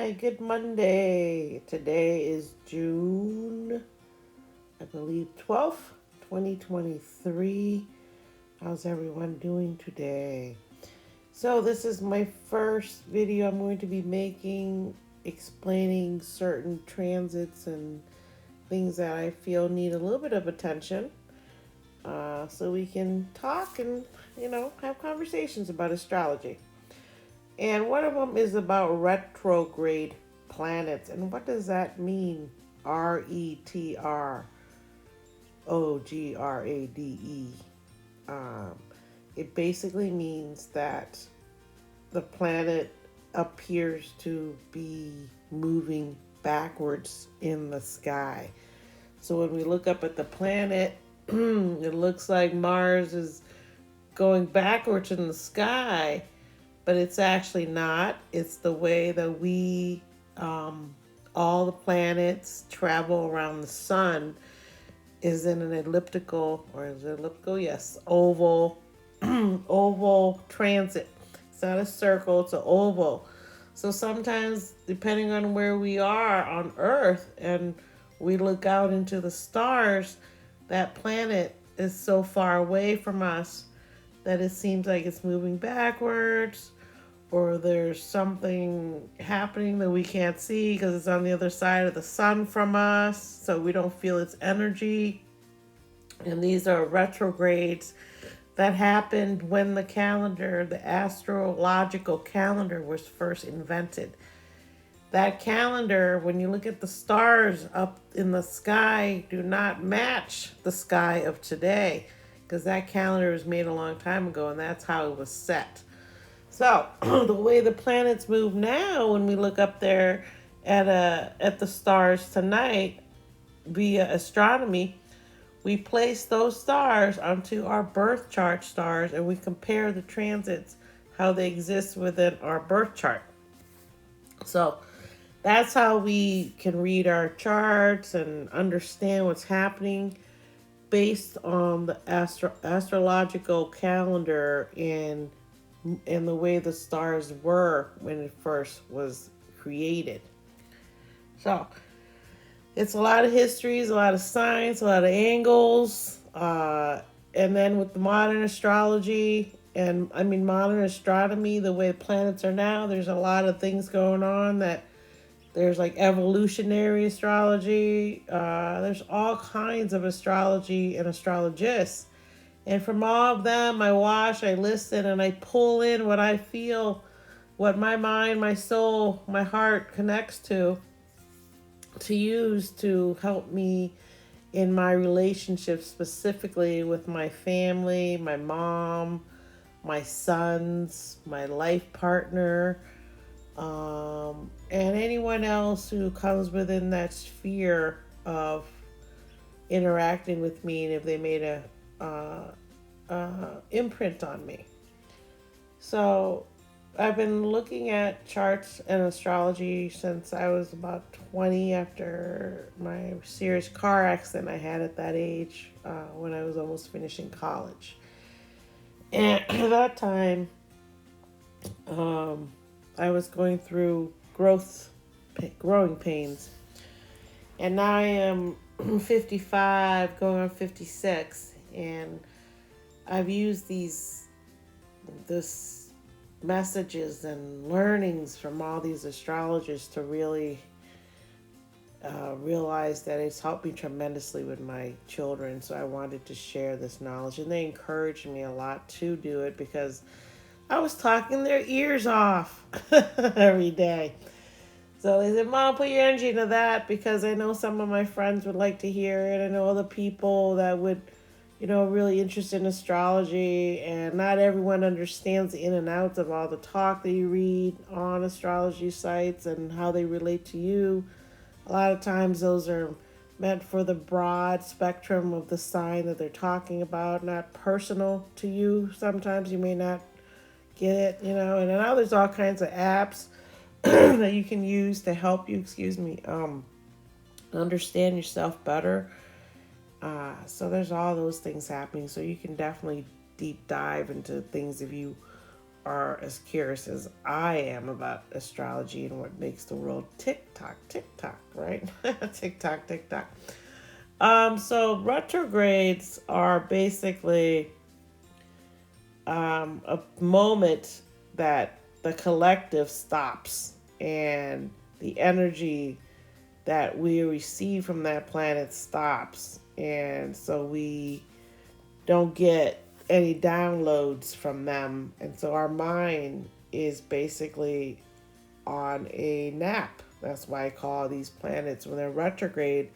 Hi, good Monday. Today is June, I believe, 12th, 2023. How's everyone doing today? So, this is my first video I'm going to be making explaining certain transits and things that I feel need a little bit of attention. So we can talk and, have conversations about astrology. And one of them is about retrograde planets. And what does that mean? RETROGRADE. Um, it basically means that the planet appears to be moving backwards in the sky. So when we look up at the planet, it looks like Mars is going backwards in the sky, but it's actually not. It's the way that all the planets travel around the sun is in an elliptical, or is it elliptical? Yes, oval, oval transit. It's not a circle, it's an oval. So sometimes, depending on where we are on Earth and we look out into the stars, that planet is so far away from us that it seems like it's moving backwards, or there's something happening that we can't see because it's on the other side of the sun from us, so we don't feel its energy. And these are retrogrades that happened when the astrological calendar was first invented. That calendar, when you look at the stars up in the sky, do not match the sky of today, because that calendar was made a long time ago and that's how it was set. So the way the planets move now, when we look up there at the stars tonight via astronomy, we place those stars onto our birth chart stars and we compare the transits, how they exist within our birth chart. So that's how we can read our charts and understand what's happening based on the astrological calendar and the way the stars were when it first was created. So it's a lot of histories, a lot of science, a lot of angles, and then with the modern astrology modern astronomy, the way planets are now, there's a lot of things going on. That there's like evolutionary astrology. There's all kinds of astrology and astrologists. And from all of them, I watch, I listen, and I pull in what I feel, what my mind, my soul, my heart connects to use to help me in my relationships, specifically with my family, my mom, my sons, my life partner, and anyone else who comes within that sphere of interacting with me, and if they made a imprint on me. So I've been looking at charts and astrology since I was about 20, after my serious car accident I had at that age, when I was almost finishing college. And at that time, I was going through growing pains. And now I am 55, going on 56, and I've used this messages and learnings from all these astrologers to really realize that it's helped me tremendously with my children. So I wanted to share this knowledge, and they encouraged me a lot to do it because I was talking their ears off every day. So they said, Mom, put your energy into that, because I know some of my friends would like to hear it. I know other people that would, really interested in astrology, and not everyone understands the in and outs of all the talk that you read on astrology sites and how they relate to you. A lot of times those are meant for the broad spectrum of the sign that they're talking about, not personal to you. Sometimes you may not get it, and now there's all kinds of apps that you can use to help you, understand yourself better. So there's all those things happening. So you can definitely deep dive into things if you are as curious as I am about astrology and what makes the world tick tock, right? Tick tock, tick tock. So retrogrades are basically a moment that the collective stops and the energy that we receive from that planet stops. And so we don't get any downloads from them. And so our mind is basically on a nap. That's why I call these planets, when they're retrograde,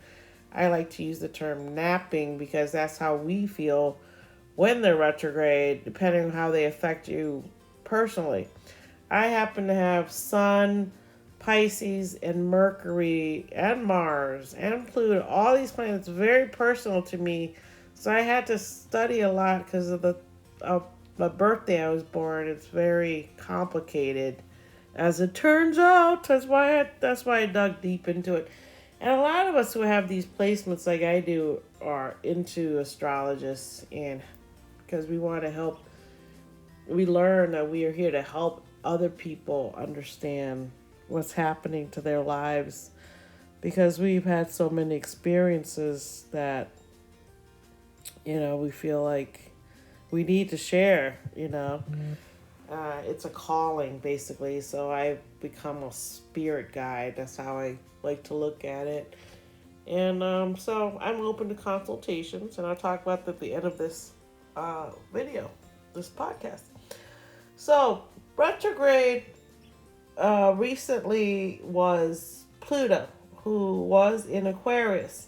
I like to use the term napping because that's how we feel when they're retrograde, depending on how they affect you personally. I happen to have Sun, Pisces, and Mercury, and Mars, and Pluto. All these planets very personal to me. So I had to study a lot because of the birthday I was born. It's very complicated, as it turns out. That's why I dug deep into it. And a lot of us who have these placements like I do are into astrologists, and because we want to help, we learn that we are here to help other people understand what's happening to their lives, because we've had so many experiences that, we feel like we need to share. It's a calling, basically. So I've become a spirit guide. That's how I like to look at it. And so I'm open to consultations, and I'll talk about that at the end of this video, this podcast. So, retrograde recently was Pluto, who was in Aquarius.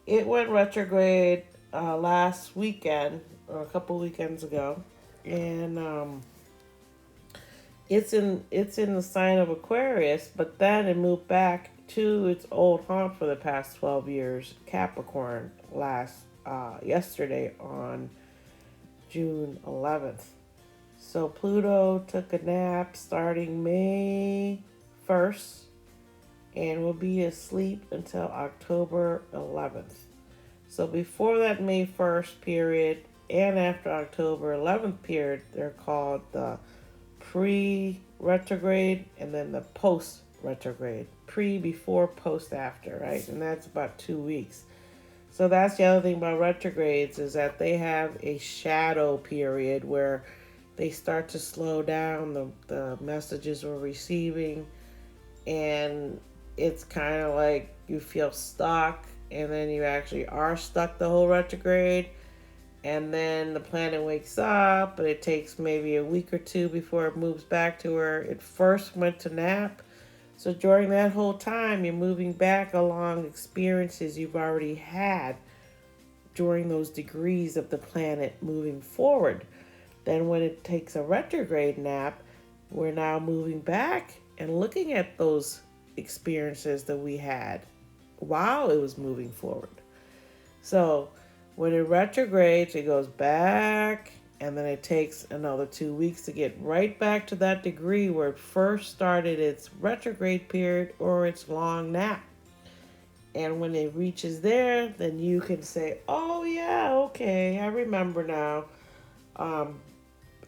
It went retrograde last weekend, or a couple weekends ago, and it's in the sign of Aquarius, but then it moved back to its old haunt for the past 12 years, Capricorn, yesterday on June 11th. So Pluto took a nap starting May 1st and will be asleep until October 11th. So before that May 1st period and after October 11th period, they're called the pre-retrograde and then the post-retrograde. Pre, before, post, after, right? And that's about 2 weeks. So that's the other thing about retrogrades, is that they have a shadow period where they start to slow down the messages we're receiving, and it's kind of like you feel stuck, and then you actually are stuck the whole retrograde, and then the planet wakes up, but it takes maybe a week or two before it moves back to where it first went to nap. So during that whole time, you're moving back along experiences you've already had during those degrees of the planet moving forward. Then when it takes a retrograde nap, we're now moving back and looking at those experiences that we had while it was moving forward. So when it retrogrades, it goes back, and then it takes another 2 weeks to get right back to that degree where it first started its retrograde period or its long nap. And when it reaches there, then you can say, oh yeah, okay, I remember now.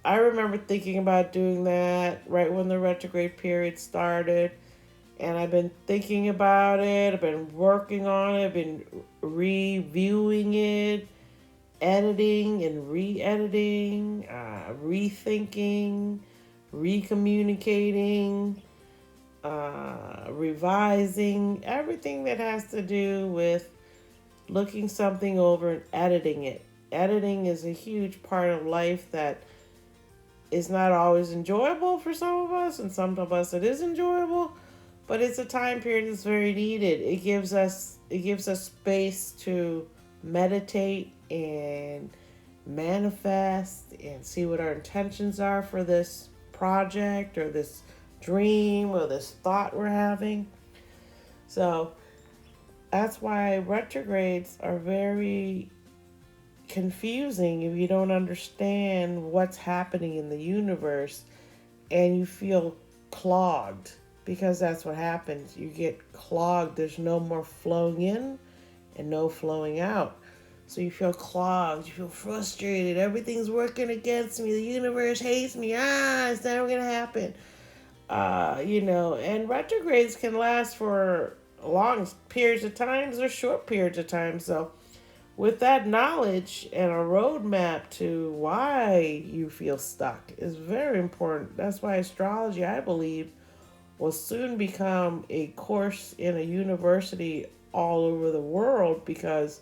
I remember thinking about doing that right when the retrograde period started. And I've been thinking about it. I've been working on it. I've been reviewing it, editing and re-editing, rethinking, recommunicating, revising, everything that has to do with looking something over and editing it. Editing is a huge part of life that is not always enjoyable for some of us, and some of us it is enjoyable, but it's a time period that's very needed. It gives us space to meditate and manifest and see what our intentions are for this project or this dream or this thought we're having. So that's why retrogrades are very confusing if you don't understand what's happening in the universe, and you feel clogged, because that's what happens. You get clogged. There's no more flowing in and no flowing out. So you feel clogged, you feel frustrated, everything's working against me, the universe hates me, it's never gonna happen. And retrogrades can last for long periods of times or short periods of time. So with that knowledge and a roadmap to why you feel stuck is very important. That's why astrology, I believe, will soon become a course in a university all over the world, because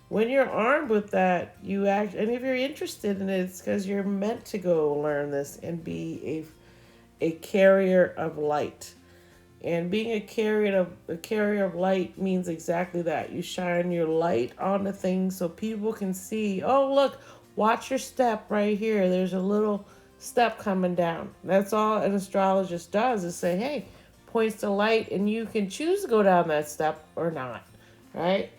when you're armed with that, you act, and if you're interested in it, it's because you're meant to go learn this and be a carrier of light. And being a carrier of light means exactly that. You shine your light on the things so people can see, oh look, watch your step right here. There's a little step coming down. That's all an astrologist does, is say, hey, points to light, and you can choose to go down that step or not. Right?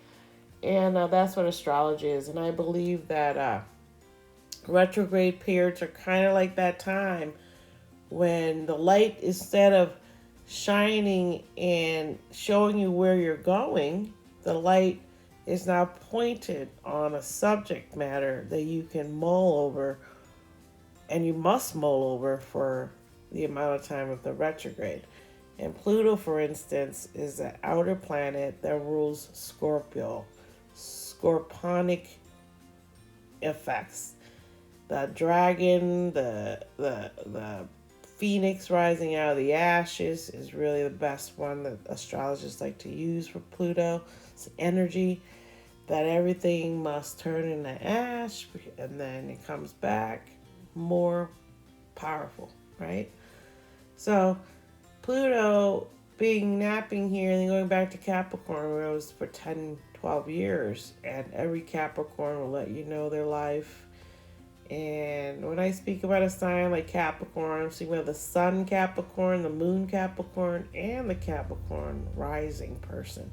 And that's what astrology is. And I believe that retrograde periods are kind of like that time when the light, instead of shining and showing you where you're going, the light is now pointed on a subject matter that you can mull over, and you must mull over for the amount of time of the retrograde. And Pluto, for instance, is the outer planet that rules Scorpio, scorponic effects. The dragon, the phoenix rising out of the ashes is really the best one that astrologists like to use for Pluto. It's energy that everything must turn into ash, and then it comes back more powerful, right? So Pluto being napping here and then going back to Capricorn, where it was for 10, 12 years, and every Capricorn will let you know their life. And when I speak about a sign like Capricorn, I'm speaking about the Sun Capricorn, the Moon Capricorn, and the Capricorn rising person.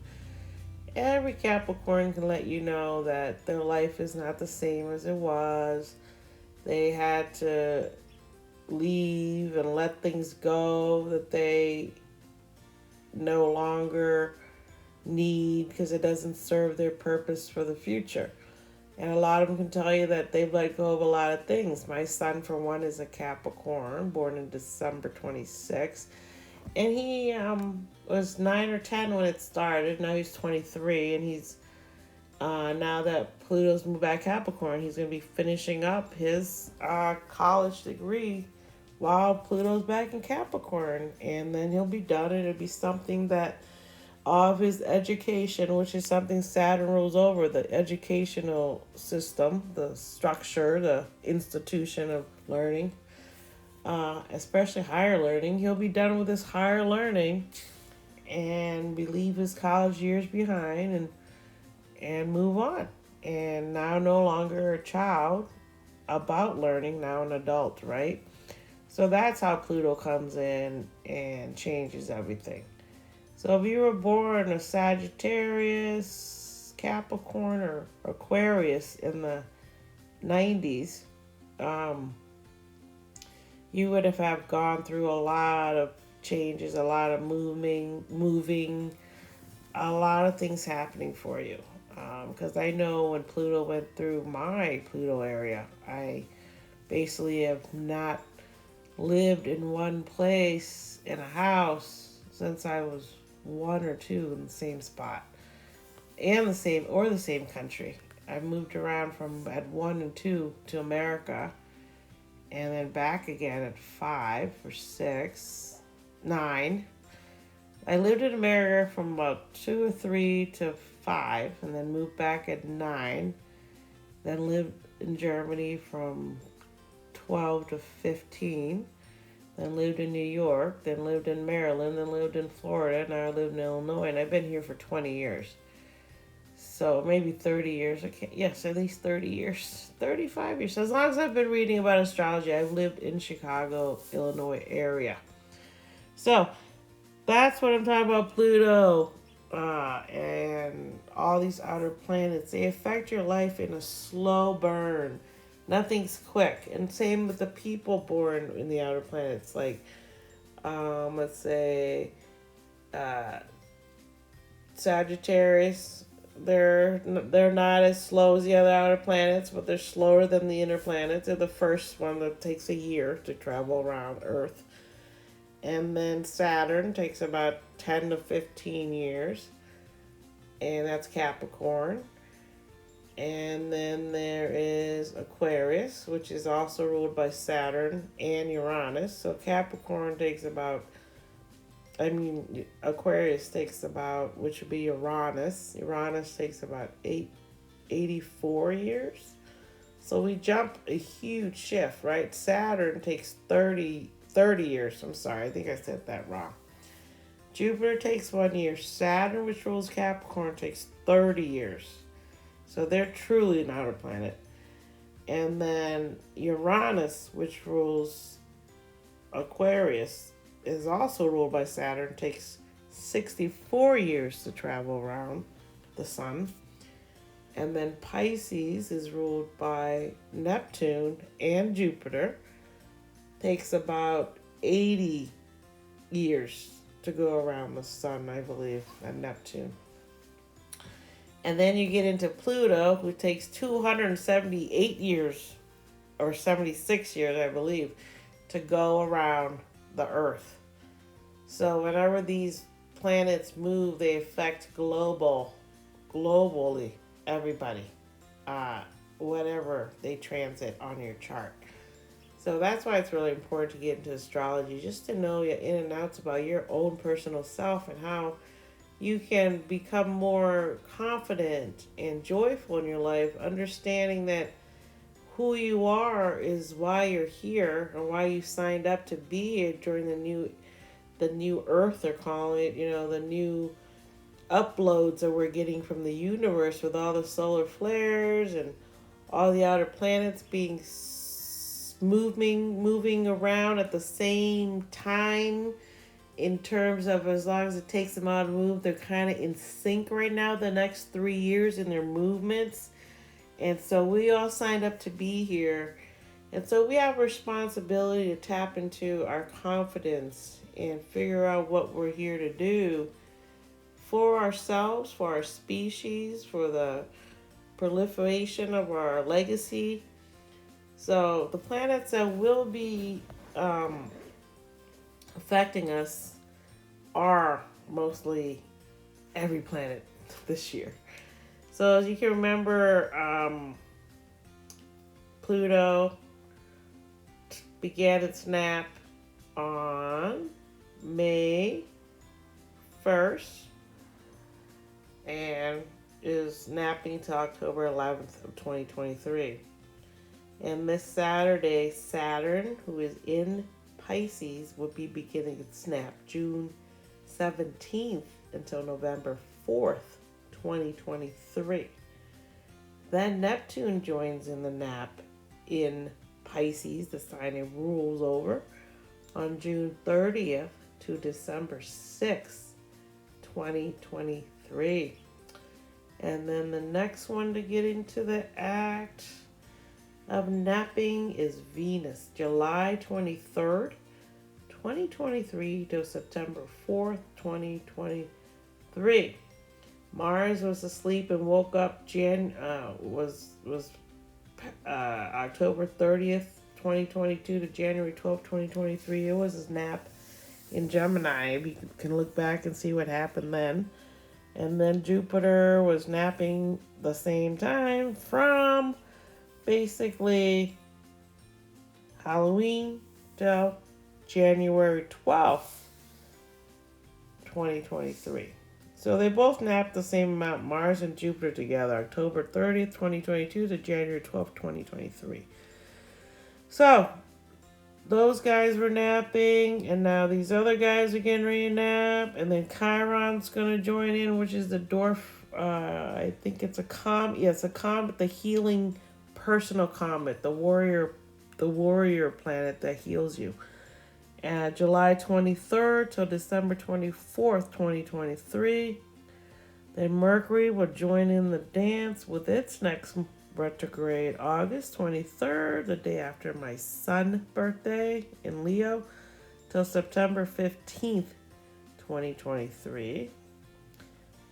Every Capricorn can let you know that their life is not the same as it was. They had to leave and let things go that they no longer need because it doesn't serve their purpose for the future. And a lot of them can tell you that they've let go of a lot of things. My son, for one, is a Capricorn, born in December 26th. And he was 9 or 10 when it started. Now he's 23. And he's, now that Pluto's moved back Capricorn, he's going to be finishing up his college degree while Pluto's back in Capricorn. And then he'll be done, and it'll be something that of his education, which is something Saturn rules over, the educational system, the structure, the institution of learning, especially higher learning. He'll be done with his higher learning and leave his college years behind and move on. And now no longer a child about learning, now an adult, right? So that's how Pluto comes in and changes everything. So if you were born a Sagittarius, Capricorn, or Aquarius in the 90s, you would have gone through a lot of changes, a lot of moving, a lot of things happening for you. Because I know when Pluto went through my Pluto area, I basically have not lived in one place in a house since I was 1 or 2 in the same spot and the same country. I moved around from at 1 and 2 to America, and then back again at 5 or 6, 9. I lived in America from about 2 or 3 to 5, and then moved back at 9. Then lived in Germany from 12 to 15. Then lived in New York, then lived in Maryland, then lived in Florida, now I live in Illinois, and I've been here for 20 years. So maybe 30 years. Yes, at least 30 years. 35 years. So as long as I've been reading about astrology, I've lived in Chicago, Illinois area. So that's what I'm talking about, Pluto. And all these outer planets. They affect your life in a slow burn. Nothing's quick. And same with the people born in the outer planets. Like, let's say, Sagittarius, they're not as slow as the other outer planets, but they're slower than the inner planets. They're the first one that takes a year to travel around Earth. And then Saturn takes about 10 to 15 years, and that's Capricorn. And then there is Aquarius, which is also ruled by Saturn and Uranus. So Capricorn takes about, Aquarius takes about, which would be Uranus. Uranus takes about 84 years. So we jump a huge shift, right? Saturn takes 30 years. I'm sorry, I think I said that wrong. Jupiter takes 1 year. Saturn, which rules Capricorn, takes 30 years. So they're truly an outer planet. And then Uranus, which rules Aquarius, is also ruled by Saturn, takes 64 years to travel around the sun. And then Pisces is ruled by Neptune and Jupiter, takes about 80 years to go around the sun, I believe, at Neptune. And then you get into Pluto, who takes 278 years, or 76 years, I believe, to go around the Earth. So whenever these planets move, they affect globally, everybody, whatever they transit on your chart. So that's why it's really important to get into astrology, just to know your in and outs about your own personal self and how you can become more confident and joyful in your life, understanding that who you are is why you're here and why you signed up to be here during the new Earth, they're calling it, the new uploads that we're getting from the universe with all the solar flares and all the outer planets being moving around at the same time. In terms of as long as it takes them out to move, they're kind of in sync right now the next 3 years in their movements. And so we all signed up to be here. And so we have a responsibility to tap into our confidence and figure out what we're here to do for ourselves, for our species, for the proliferation of our legacy. So the planets that will be affecting us are mostly every planet this year. So as you can remember, Pluto began its nap on May 1st and is napping to October 11th of 2023. And this Saturday, Saturn, who is in Pisces, will be beginning its nap June 17th until November 4th, 2023. Then Neptune joins in the nap in Pisces, the sign it rules over, on June 30th to December 6th, 2023. And then the next one to get into the act of napping is Venus, July 23rd, 2023 to September 4th, 2023. Mars was asleep and woke up October 30th, 2022 to January 12th, 2023. It was his nap in Gemini. You can look back and see what happened then. And then Jupiter was napping the same time from basically Halloween till January 12th, 2023. So they both napped the same amount, Mars and Jupiter together, October 30th, 2022 to January 12th, 2023. So those guys were napping, and now these other guys are getting ready to nap, and then Chiron's going to join in, which is the dwarf, I think it's a comet. Yeah, it's a comet, the healing personal comet, the warrior planet that heals you. July 23rd till December 24th, 2023. Then Mercury will join in the dance with its next retrograde August 23rd, the day after my son's birthday in Leo, till September 15th, 2023.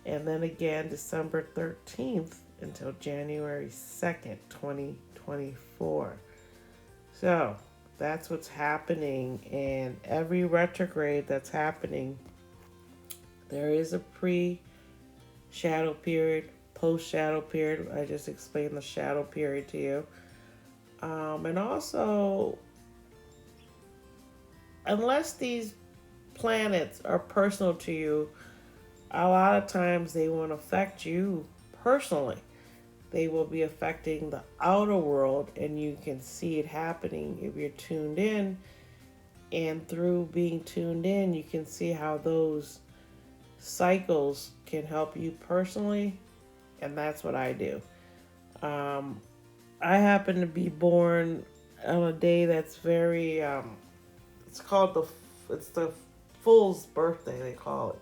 and then again December 13th until January 2nd, 2024. So that's what's happening, and every retrograde that's happening, there is a pre-shadow period, post-shadow period. I just explained the shadow period to you. And also, unless these planets are personal to you, a lot of times they won't affect you personally. They will be affecting the outer world, and you can see it happening if you're tuned in. And through being tuned in, you can see how those cycles can help you personally, and that's what I do. Um, I happen to be born on a day that's very, it's called it's the fool's birthday, they call it.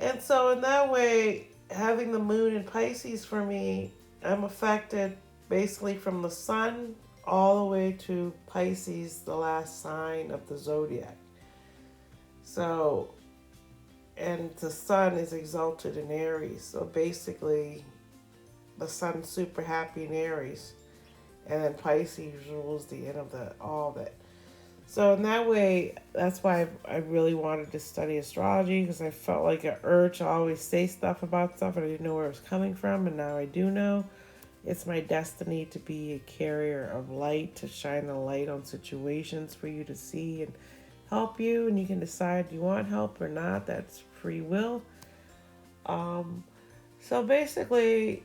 And so in that way, having the moon in Pisces for me, I'm affected basically from the sun all the way to Pisces, the last sign of the zodiac. So, and the sun is exalted in Aries. So basically, the sun's super happy in Aries. And then Pisces rules the end of all of it. So in that way, that's why I really wanted to study astrology, because I felt like an urge to always say stuff about stuff and I didn't know where it was coming from, and now I do know. It's my destiny to be a carrier of light, to shine the light on situations for you to see and help you, and you can decide you want help or not. That's free will. So basically,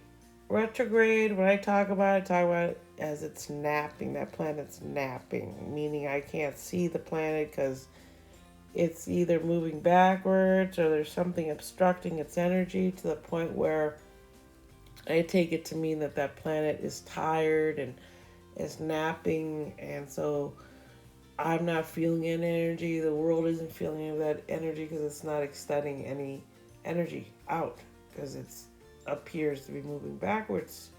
retrograde, when I talk about it, I talk about it as it's napping. That planet's napping, meaning I can't see the planet because it's either moving backwards or there's something obstructing its energy to the point where I take it to mean that that planet is tired and is napping, and so I'm not feeling any energy. The world isn't feeling any of that energy because it's not extending any energy out because it appears to be moving backwards,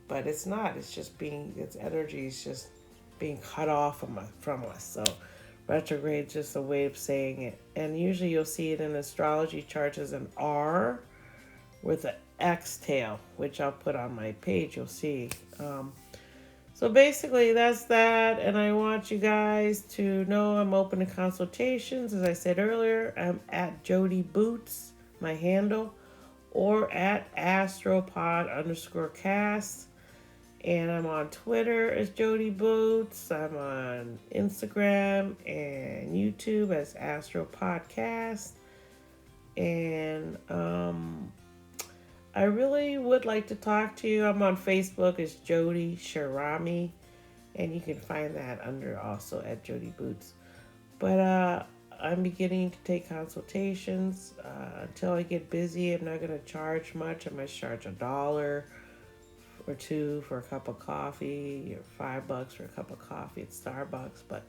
but it's not. It's just its energy is just being cut off from us. So retrograde is just a way of saying it. And usually you'll see it in astrology charts as an R with an X tail, which I'll put on my page. You'll see. So basically that's that, and I want you guys to know I'm open to consultations. As I said earlier, I'm at Jody Boots, my handle, or at astropod_cast. And I'm on Twitter as Jody Boots. I'm on Instagram and YouTube as Astro Podcast. And I really would like to talk to you. I'm on Facebook as Jody Shirami. And you can find that under also at Jody Boots. But I'm beginning to take consultations. Until I get busy, I'm not going to charge much. I might charge $1 or $2 for a cup of coffee, or $5 for a cup of coffee at Starbucks, but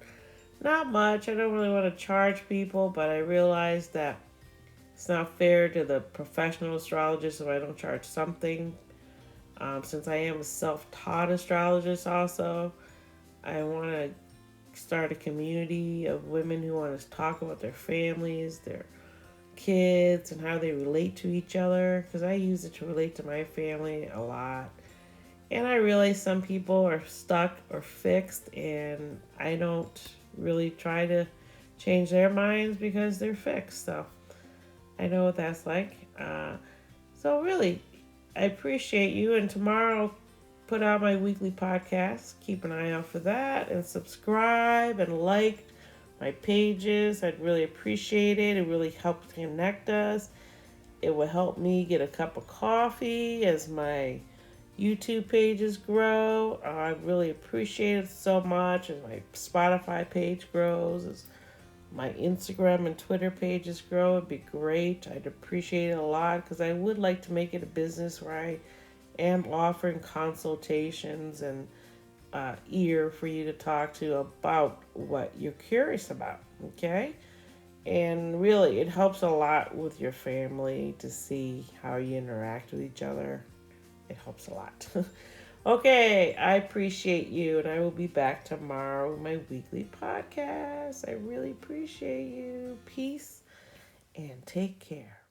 not much. I don't really want to charge people, but I realize that it's not fair to the professional astrologist if I don't charge something. Since I am a self-taught astrologist also, I want to start a community of women who want to talk about their families, their kids, and how they relate to each other, because I use it to relate to my family a lot. And I realize some people are stuck or fixed, and I don't really try to change their minds because they're fixed. So I know what that's like. So really, I appreciate you. And tomorrow I'll put out my weekly podcast. Keep an eye out for that, and subscribe and like my pages. I'd really appreciate it. It really helps connect us. It will help me get a cup of coffee as my YouTube pages grow. I really appreciate it so much as my Spotify page grows, as my Instagram and Twitter pages grow. It'd be great. I'd appreciate it a lot, because I would like to make it a business where I am offering consultations and ear for you to talk to about what you're curious about. Okay? And really, it helps a lot with your family to see how you interact with each other. It helps a lot. Okay, I appreciate you, and I will be back tomorrow with my weekly podcast. I really appreciate you. Peace, and take care.